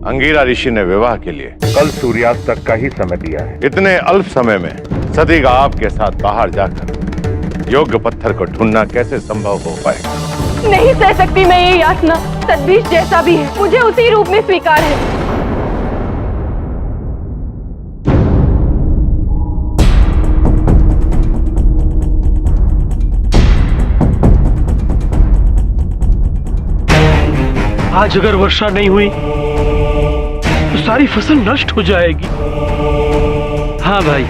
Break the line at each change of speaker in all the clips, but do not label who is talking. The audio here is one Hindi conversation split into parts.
अंगीरा ऋषि ने विवाह के लिए
कल सूर्यास्त तक का ही समय दिया है।
इतने अल्प समय में सती का आपके साथ बाहर जाकर योग्य पत्थर को ढूंढना कैसे संभव हो पाएगा?
नहीं सह सकती मैं ये यातना। तद्बीश जैसा भी है, मुझे उसी रूप में स्वीकार है।
आज अगर वर्षा नहीं हुई तो सारी फसल नष्ट हो जाएगी।
हाँ भाई,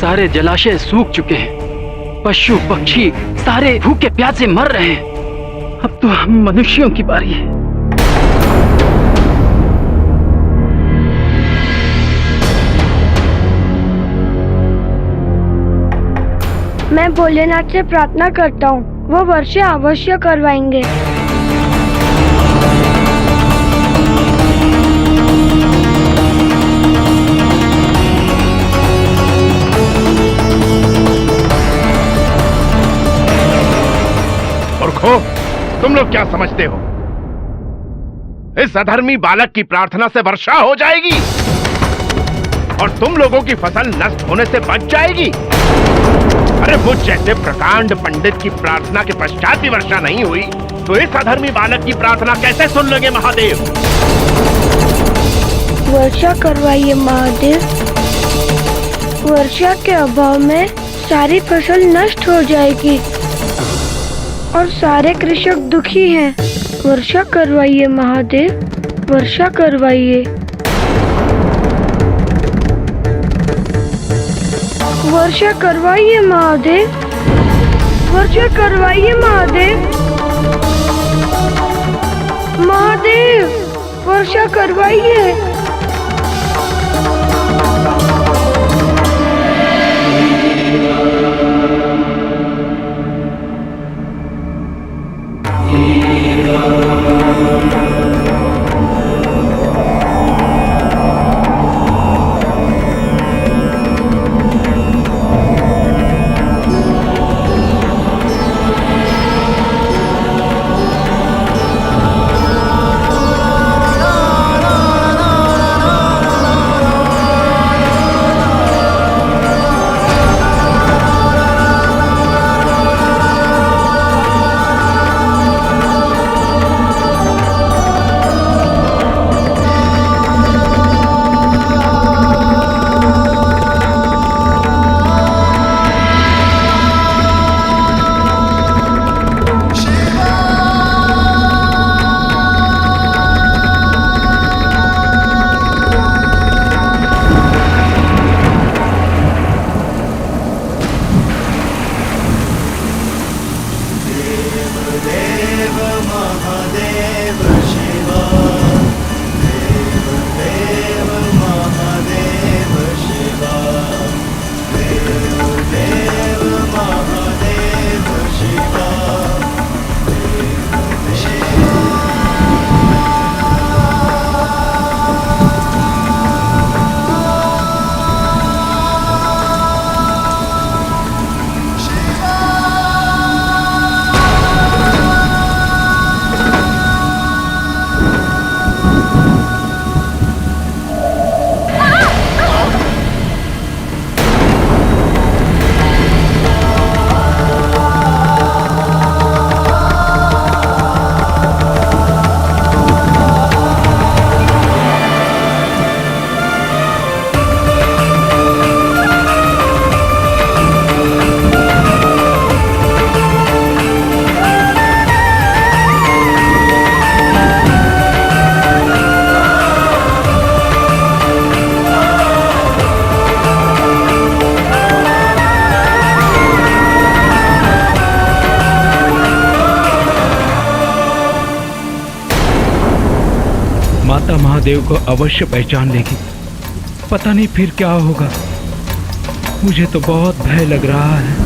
सारे जलाशय सूख चुके हैं, पशु पक्षी सारे भूखे प्यासे मर रहे हैं। अब तो हम मनुष्यों की बारी है।
मैं भोलेनाथ से प्रार्थना करता हूँ, वो वर्षा अवश्य करवाएंगे।
मूर्खों, तुम लोग क्या समझते हो? इस अधर्मी बालक की प्रार्थना से वर्षा हो जाएगी और तुम लोगों की फसल नष्ट होने से बच जाएगी। अरे मुझ जैसे प्रकांड पंडित की प्रार्थना के पश्चात भी वर्षा नहीं हुई तो इस अधर्मी बालक की प्रार्थना कैसे सुन लोगे महादेव?
वर्षा करवाइए महादेव। वर्षा के अभाव में सारी फसल नष्ट हो जाएगी और सारे कृषक दुखी हैं। वर्षा करवाइए महादेव, वर्षा करवाइए। वर्षा करवाइए महादेव, वर्षा करवाइए महादेव। महादेव, वर्षा करवाइए।
माता महादेव को अवश्य पहचान लेगी। पता नहीं फिर क्या होगा। मुझे तो बहुत भय लग रहा है।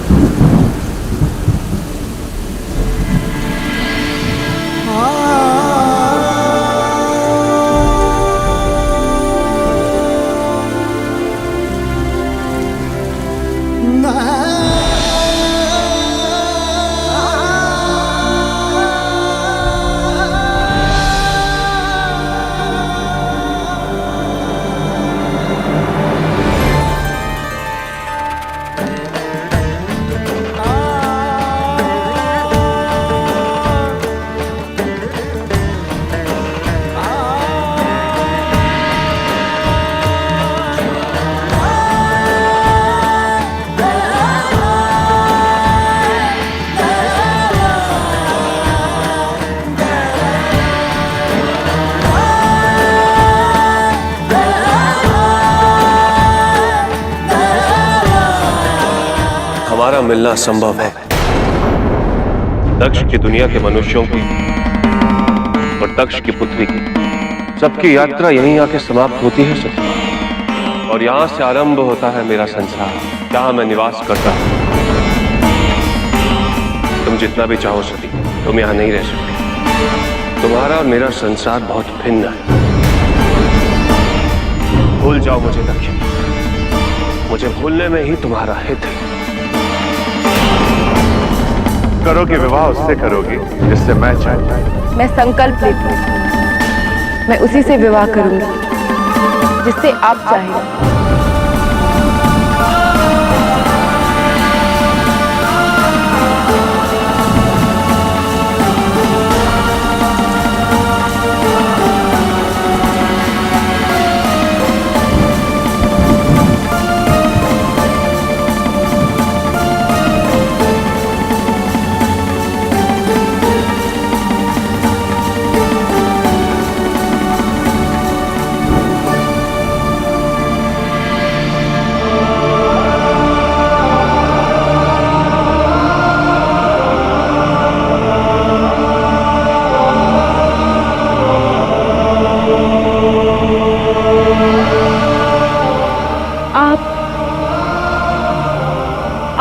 हमारा मिलना संभव है। दक्ष की दुनिया के मनुष्यों की और दक्ष की पुत्री की सबकी यात्रा यहीं आके समाप्त होती है सती। और यहां से आरंभ होता है मेरा संसार, जहां मैं निवास करता हूं। तुम जितना भी चाहो सती, तुम यहां नहीं रह सकती। तुम्हारा और मेरा संसार बहुत भिन्न है। भूल जाओ मुझे दक्ष, मुझे भूलने में ही तुम्हारा हित है।
करोगे विवाह उससे करोगी जिससे मैं चाहूं।
मैं संकल्प लेती हूँ, मैं उसी से विवाह करूंगी जिससे आप चाहें।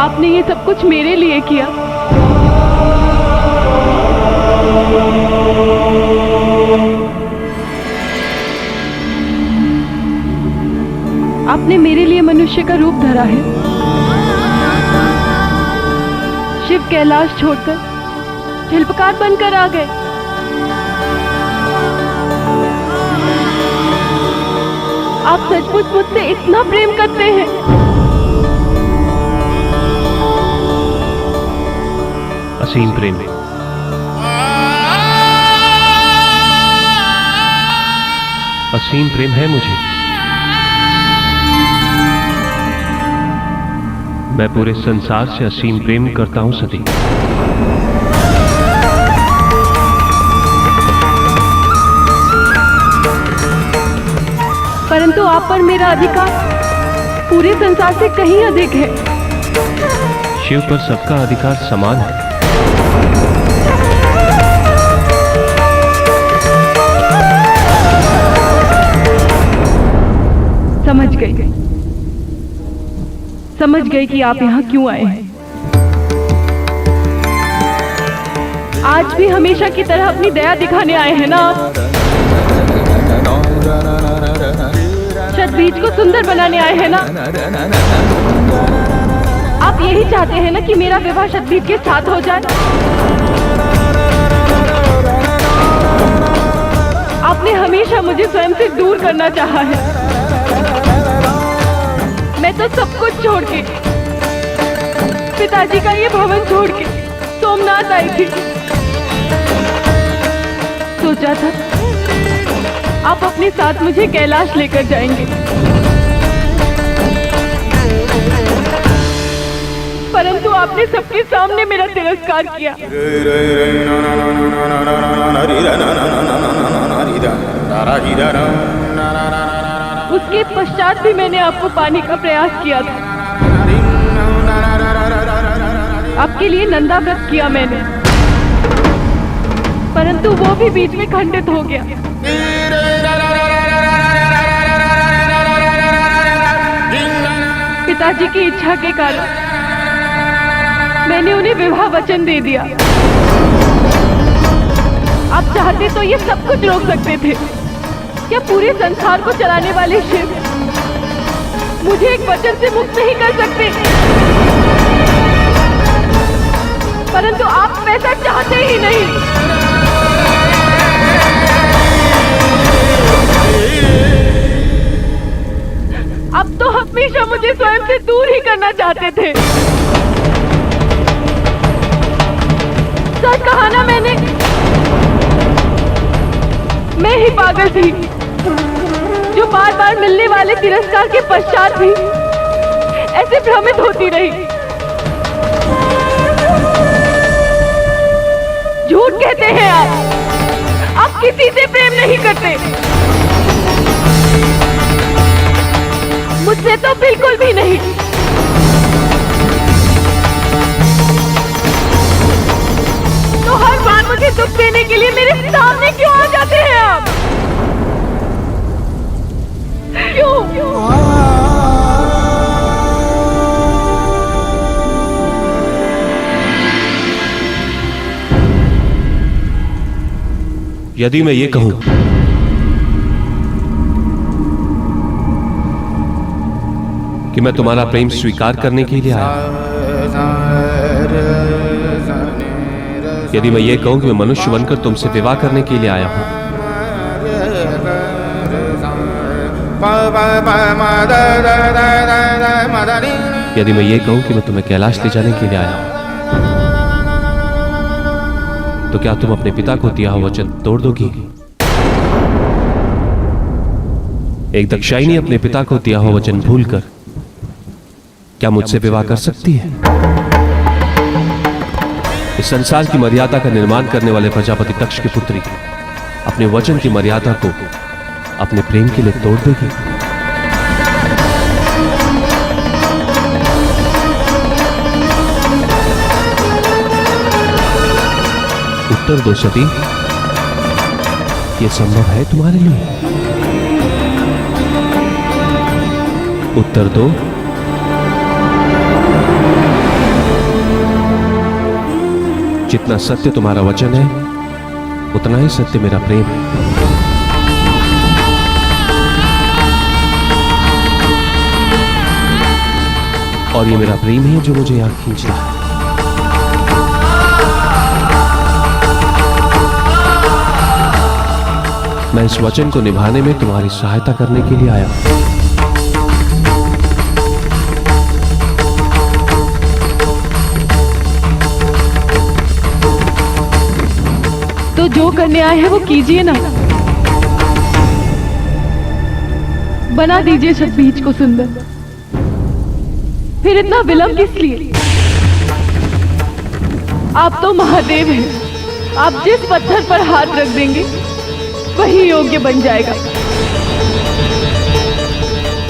आपने ये सब कुछ मेरे लिए किया। आपने मेरे लिए मनुष्य का रूप धरा है। शिव कैलाश छोड़कर शिल्पकार बनकर आ गए। आप सचमुच मुझसे इतना प्रेम करते हैं।
असीम प्रेम, असीम प्रेम है मुझे। मैं पूरे संसार से असीम प्रेम करता हूं सती।
परंतु आप पर मेरा अधिकार पूरे संसार से कहीं अधिक है।
शिव पर सबका अधिकार समान है।
समझ गई कि आप यहाँ क्यों आए हैं। आज भी हमेशा की तरह अपनी दया दिखाने आए हैं ना आप? शतबीज को सुंदर बनाने आए हैं ना? आप यही चाहते हैं ना कि मेरा विवाह शतबीज के साथ हो जाए? आपने हमेशा मुझे स्वयं से दूर करना चाहा है। मैं तो सब कुछ छोड़ के, पिताजी का ये भवन छोड़ के सोमनाथ आई थी। सोचा था आप अपने साथ मुझे कैलाश लेकर जाएंगे, परंतु आपने सबके सामने मेरा तिरस्कार किया। उसके पश्चात भी मैंने आपको पाने का प्रयास किया था। आपके लिए नंदा व्रत किया मैंने, परंतु वो भी बीच में खंडित हो गया। पिताजी की इच्छा के कारण मैंने उन्हें विवाह वचन दे दिया। आप चाहते तो ये सब कुछ रोक सकते थे। क्या पूरे संसार को चलाने वाले शिव मुझे एक वचन से मुक्त नहीं कर सकते? परंतु आप वैसा चाहते ही नहीं। अब तो हमेशा मुझे स्वयं से दूर ही करना चाहते थे। सच कहा ना मैंने, मैं ही पागल थी जो बार बार मिलने वाले तिरस्कार के पश्चात भी ऐसे भ्रमित होती रही। झूठ कहते हैं आप किसी से प्रेम नहीं करते। मुझसे तो बिल्कुल भी नहीं। बार मुझे दुख देने के लिए मेरे सामने क्यों आ जाते हैं आप? क्यों?
यदि मैं ये कहूं कि मैं तुम्हारा प्रेम स्वीकार करने के लिए आया, यदि मैं ये कहूं कि मैं मनुष्य बनकर तुमसे विवाह करने के लिए आया हूं, यदि मैं ये कहूं कि मैं तुम्हें कैलाश ले जाने के लिए आया हूं, तो क्या तुम अपने पिता को दिया हुआ वचन तोड़ दोगी? एक दक्षायनी अपने पिता को दिया हुआ वचन भूलकर क्या मुझसे विवाह कर सकती है? इस संसार की मर्यादा का निर्माण करने वाले प्रजापति दक्ष की पुत्री अपने वचन की मर्यादा को अपने प्रेम के लिए तोड़ देगी? उत्तर दो सती, यह संभव है तुम्हारे लिए? उत्तर दो। जितना सत्य तुम्हारा वचन है, उतना ही सत्य मेरा प्रेम है। और ये मेरा प्रेम है जो मुझे यहां खींच रहा है। मैं इस वचन को निभाने में तुम्हारी सहायता करने के लिए आया हूं।
तो जो करने आए हैं वो कीजिए ना, बना दीजिए शतबीज को सुंदर। फिर इतना विलंब किस लिए? आप तो महादेव हैं। आप जिस पत्थर पर हाथ रख देंगे वही योग्य बन जाएगा।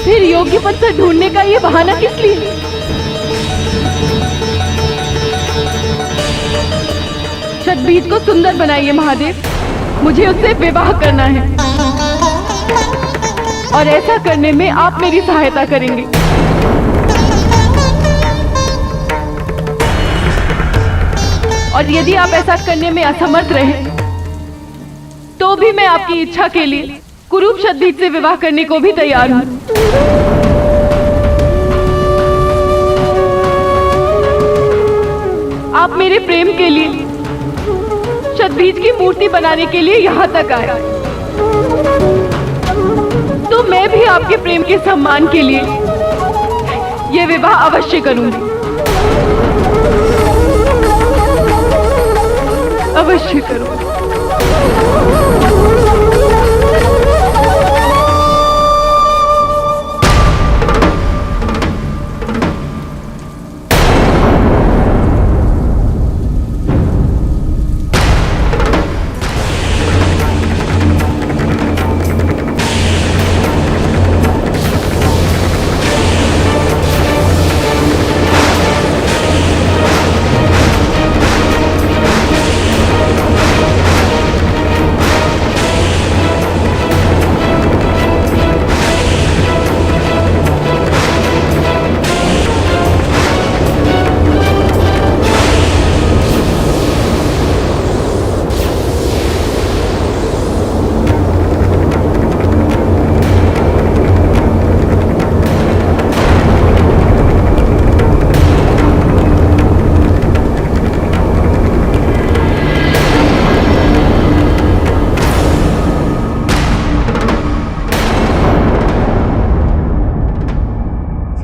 फिर योग्य पत्थर ढूंढने का ये बहाना किस लिए? शतबीज को सुंदर बनाइए महादेव, मुझे उससे विवाह करना है और ऐसा करने में आप मेरी सहायता करेंगे। और यदि आप ऐसा करने में असमर्थ रहे तो भी मैं आपकी इच्छा के लिए कुरूप शतबीज से विवाह करने को भी तैयार हूं। आप मेरे प्रेम के लिए शतबीज की मूर्ति बनाने के लिए यहां तक आए, तो मैं भी आपके प्रेम के सम्मान के लिए यह विवाह अवश्य करूंगी, अवश्य करूंगी।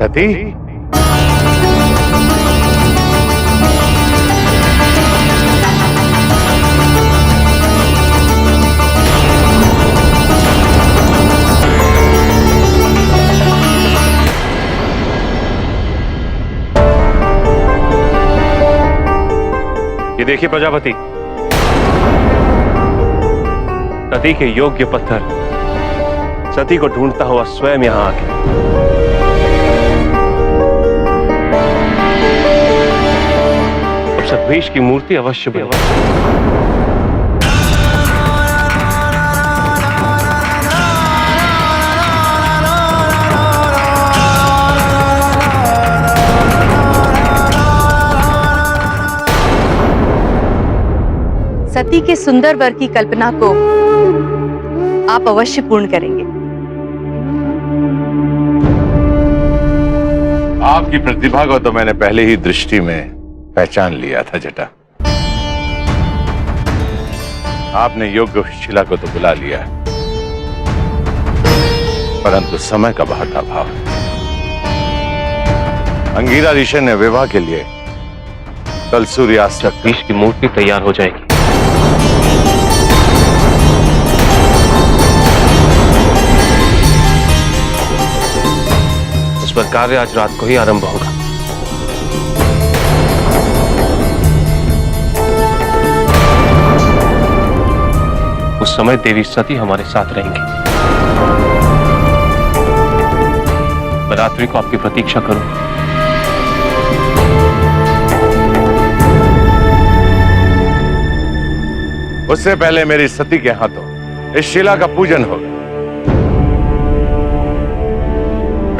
सती,
ये देखिए प्रजापति, सती के योग्य पत्थर सती को ढूंढता हुआ स्वयं यहां आ गया। शतबीज की मूर्ति अवश्य बनेगी।
के सुंदर वर की कल्पना को आप अवश्य पूर्ण करेंगे।
आपकी प्रतिभा को तो मैंने पहले ही दृष्टि में पहचान लिया था जटा। आपने योग्य शिला को तो बुला लिया, परंतु समय का बहुत अभाव है। अंगीरा ऋषि ने विवाह के लिए कल सूर्यास्त तक
जगदीश की मूर्ति तैयार हो जाएगी। उस पर कार्य आज रात को ही आरंभ होगा। उस समय देवी सती हमारे साथ रहेंगी। मैं रात्रि को आपकी प्रतीक्षा करूं।
उससे पहले मेरी सती के हाथों इस शिला का पूजन होगा।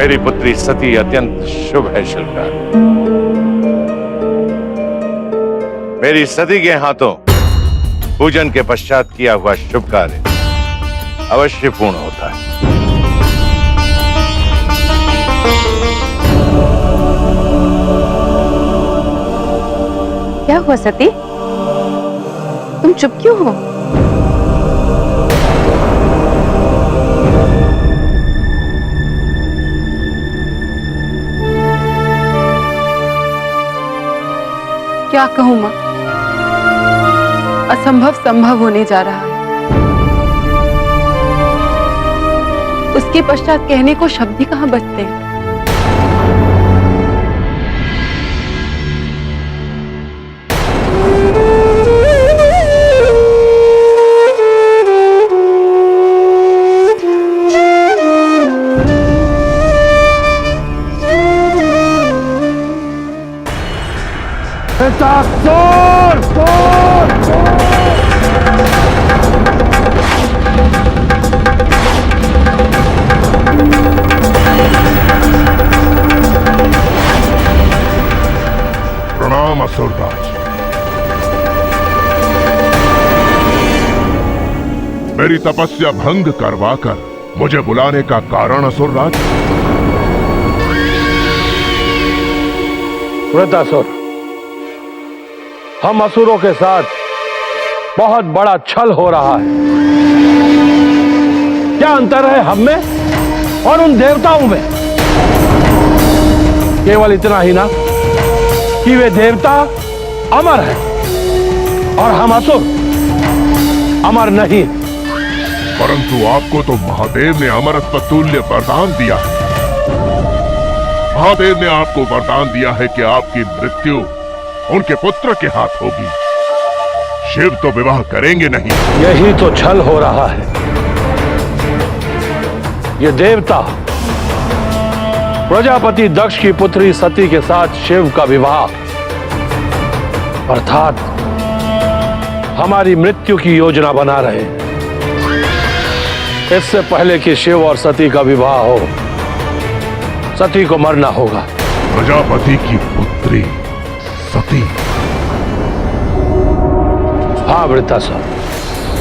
मेरी पुत्री सती अत्यंत शुभ है शिल्पकार। मेरी सती के हाथों पूजन के पश्चात किया हुआ शुभ कार्य अवश्य पूर्ण होता है।
क्या हुआ सती, तुम चुप क्यों हो?
क्या कहूं मां, असंभव संभव होने जा रहा है। उसके पश्चात कहने को शब्द ही कहां बचते हैं।
प्रणाम असुरराज। मेरी तपस्या भंग करवाकर मुझे बुलाने का कारण असुरराज?
वृतासुर, हम असुरों के साथ बहुत बड़ा छल हो रहा है। क्या अंतर है हम में और उन देवताओं में? केवल इतना ही ना कि वे देवता अमर हैं और हम असुर अमर नहीं।
परंतु आपको तो महादेव ने अमरत्व तुल्य वरदान दिया है। महादेव ने आपको वरदान दिया है कि आपकी मृत्यु उनके पुत्र के हाथ होगी। शिव तो विवाह करेंगे नहीं।
यही तो छल हो रहा है। ये देवता प्रजापति दक्ष की पुत्री सती के साथ शिव का विवाह अर्थात हमारी मृत्यु की योजना बना रहे हैं। इससे पहले कि शिव और सती का विवाह हो, सती को मरना होगा।
प्रजापति की पुत्री सती?
हाँ वृतासुर,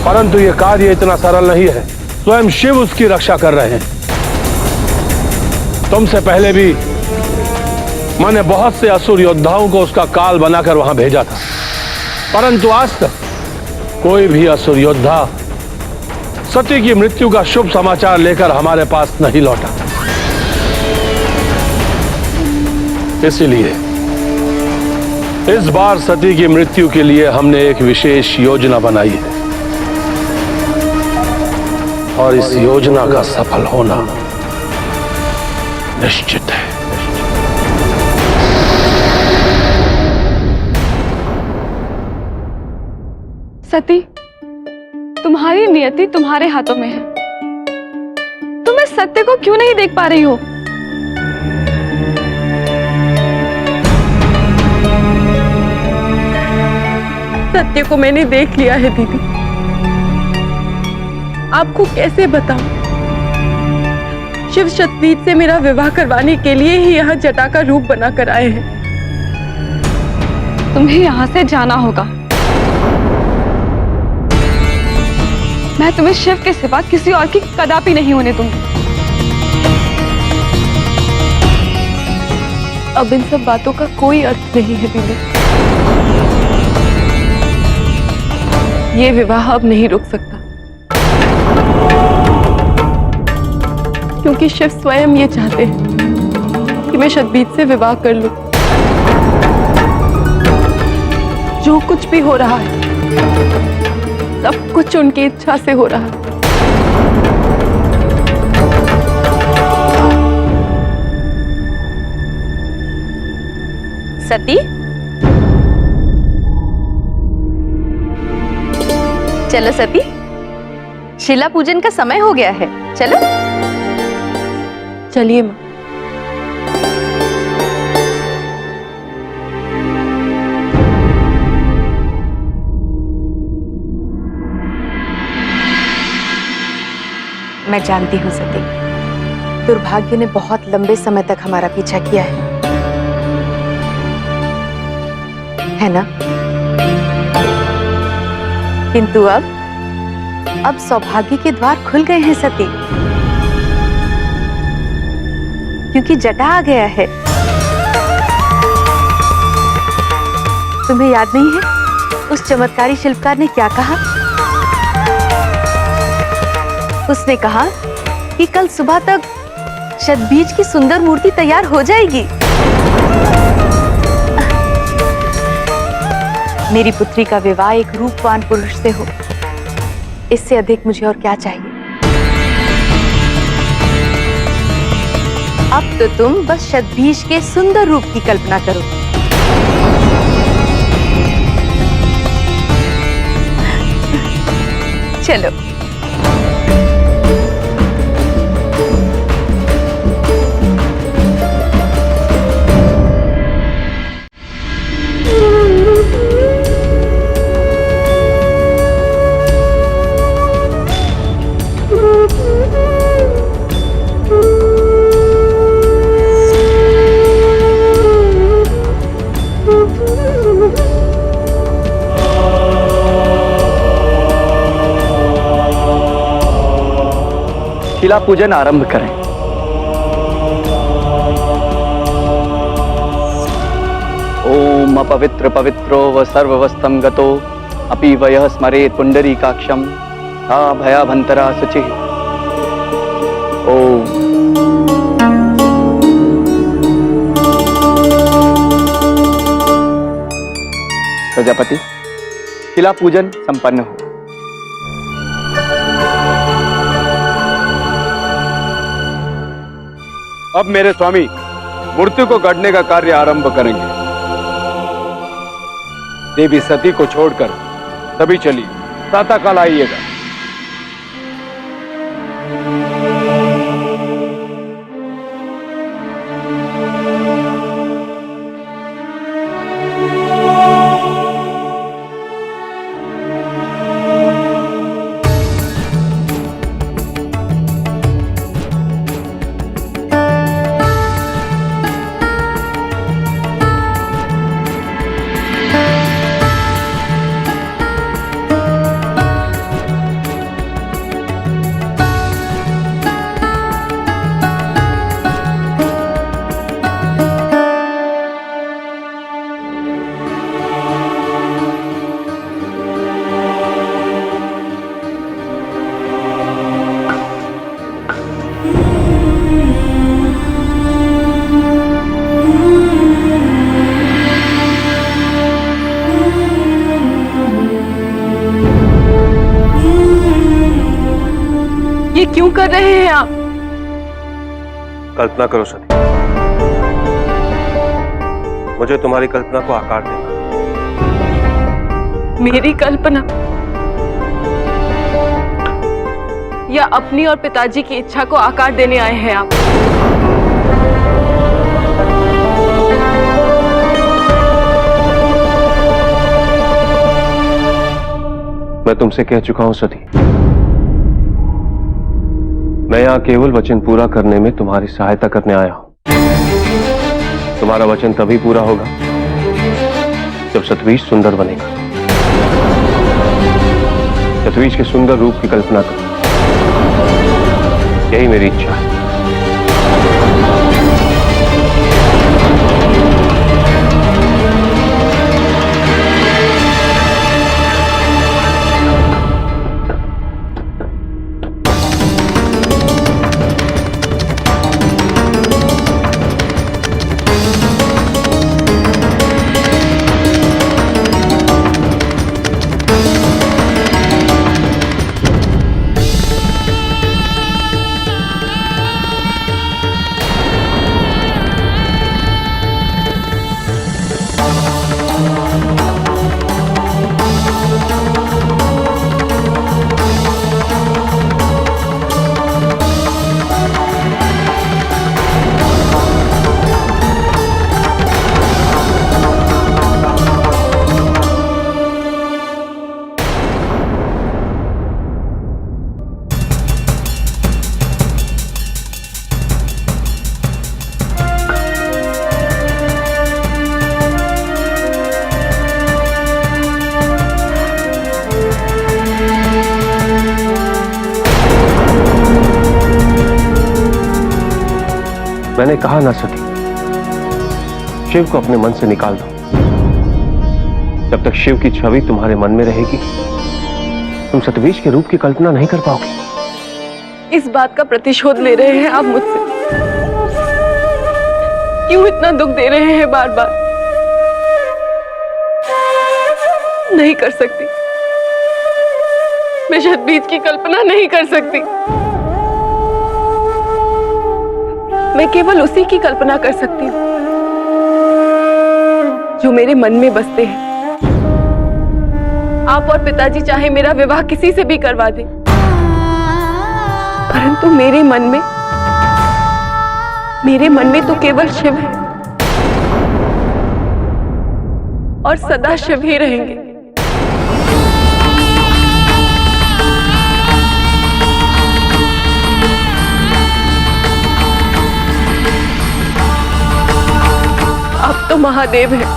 परंतु यह कार्य इतना सरल नहीं है। स्वयं शिव उसकी रक्षा कर रहे हैं। तुमसे पहले भी मैंने बहुत से असुर योद्धाओं को उसका काल बनाकर वहां भेजा था, परंतु आज तक कोई भी असुर योद्धा सती की मृत्यु का शुभ समाचार लेकर हमारे पास नहीं लौटा। इसलिए इस बार सती की मृत्यु के लिए हमने एक विशेष योजना बनाई है और इस योजना का सफल होना निश्चित है।
सती, तुम्हारी नियति तुम्हारे हाथों में है। तुम इस सत्य को क्यों नहीं देख पा रही हो? सत्य को मैंने देख लिया है दीदी। आपको कैसे बताऊं? शिव शतपीठ से मेरा विवाह करवाने के लिए ही यहाँ जटा का रूप बनाकर आए हैं। तुम्हें यहाँ से जाना होगा। मैं तुम्हें शिव के सिवा किसी और की कदापि नहीं होने दूंगी। अब इन सब बातों का कोई अर्थ नहीं है दीदी। ये विवाह अब नहीं रुक सकता, क्योंकि शिव स्वयं ये चाहते हैं कि मैं शतबीज से विवाह कर लूं। जो कुछ भी हो रहा है सब कुछ उनकी इच्छा से हो रहा है।
सती, चलो सती, शिला पूजन का समय हो गया है, चलो।
चलिए माँ।
मैं जानती हूँ सती, दुर्भाग्य ने बहुत लंबे समय तक हमारा पीछा किया है ना? किंतु अब सौभाग्य के द्वार खुल गए हैं सती, क्योंकि जटा आ गया है। तुम्हें याद नहीं है उस चमत्कारी शिल्पकार ने क्या कहा? उसने कहा कि कल सुबह तक शतबीज की सुंदर मूर्ति तैयार हो जाएगी। मेरी पुत्री का विवाह एक रूपवान पुरुष से हो, इससे अधिक मुझे और क्या चाहिए? अब तो तुम बस शतबीज के सुंदर रूप की कल्पना करो। चलो।
शिला पूजन आरंभ करें। ओम अपवित्र पवित्रो व सर्ववस्तम गतो अपि वयः स्मरेत् पुंडरीकाक्षं सा भयाभंतरा शुचिः। ओम। प्रजापति, शिला पूजन संपन्न हो।
अब मेरे स्वामी मूर्ति को गढ़ने का कार्य आरंभ करेंगे। देवी सती को छोड़कर तभी चलिए, प्रातःकाल आइएगा।
ये क्यों कर रहे हैं आप?
कल्पना करो सती, मुझे तुम्हारी कल्पना को आकार देना।
मेरी कल्पना या अपनी और पिताजी की इच्छा को आकार देने आए हैं आप?
मैं तुमसे कह चुका हूं सती, मैं यहां केवल वचन पूरा करने में तुम्हारी सहायता करने आया हूं। तुम्हारा वचन तभी पूरा होगा जब शतबीज सुंदर बनेगा। शतबीज के सुंदर रूप की कल्पना करूं, यही मेरी इच्छा है। मैंने कहा ना सती, शिव को अपने मन से निकाल दो। जब तक शिव की छवि तुम्हारे मन में रहेगी, तुम सतबीज के रूप की कल्पना नहीं कर पाओगे।
इस बात का प्रतिशोध ले रहे हैं आप मुझसे? क्यों इतना दुख दे रहे हैं बार बार? नहीं कर सकती, मैं शतबीज की कल्पना नहीं कर सकती। मैं केवल उसी की कल्पना कर सकती हूँ जो मेरे मन में बसते हैं। आप और पिताजी चाहे मेरा विवाह किसी से भी करवा दें, परंतु मेरे मन में तो केवल शिव है और सदा शिव ही रहेंगे। अब तो महादेव है,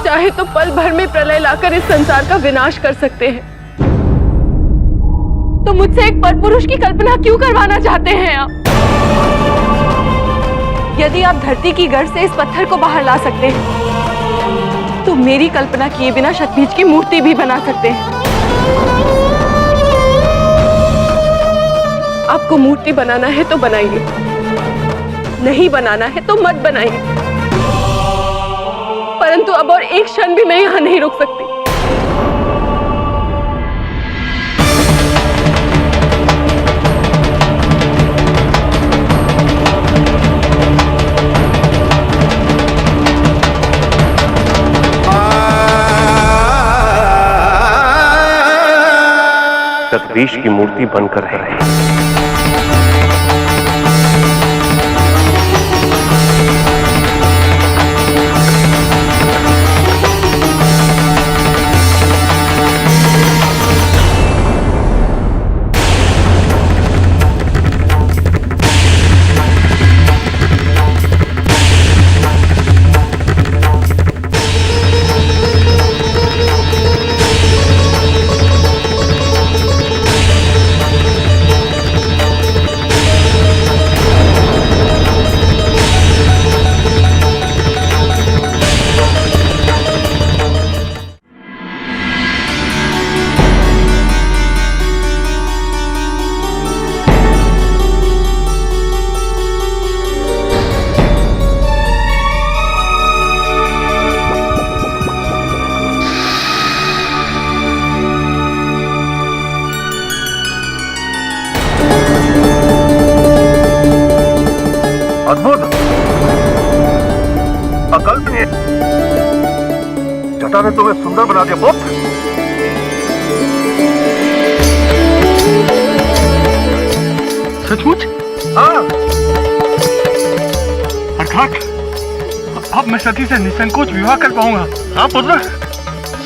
चाहे तो पल भर में प्रलय लाकर इस संसार का विनाश कर सकते हैं। तो मुझसे एक परपुरुष की कल्पना क्यों करवाना चाहते हैं आप? यदि आप धरती की गर्भ से इस पत्थर को बाहर ला सकते हैं, तो मेरी कल्पना किए बिना शतबीज की मूर्ति भी बना सकते हैं। आपको मूर्ति बनाना है तो बनाइए, नहीं बनाना है तो मत बनाइए, परंतु अब और एक क्षण भी मैं यहां नहीं रुक सकती।
शतबीज की मूर्ति बनकर रहे।
अद्भुत, अकल्पनीय। जटा ने तुम्हें सुंदर बना दिया पुत्र। सचमुच? हाँ। अर्थात अब मैं सती से निसंकोच विवाह कर पाऊंगा। हाँ पुत्र,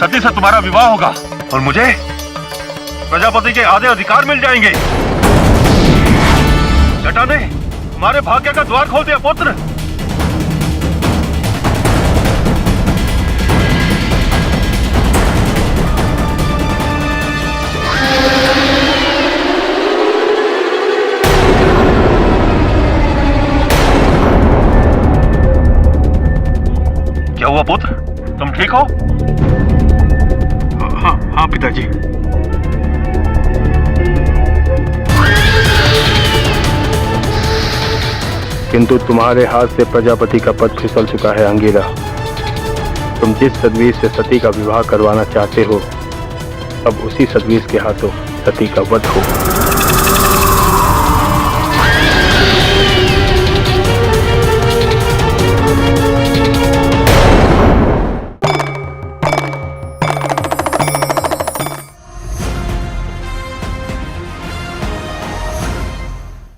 सती से तुम्हारा विवाह होगा और मुझे प्रजापति के आधे अधिकार मिल जाएंगे। जटा ने तुम्हारे भाग्य का द्वार खोल दिया पुत्र।
हुआ पुत्र? तुम ठीक हो?
हाँ पिताजी। किंतु तुम्हारे हाथ से प्रजापति का पद फिसल चुका है अंगिरा। तुम जिस सदवीर से सती का विवाह करवाना चाहते हो, अब उसी सदवीर के हाथों सती का वध हो।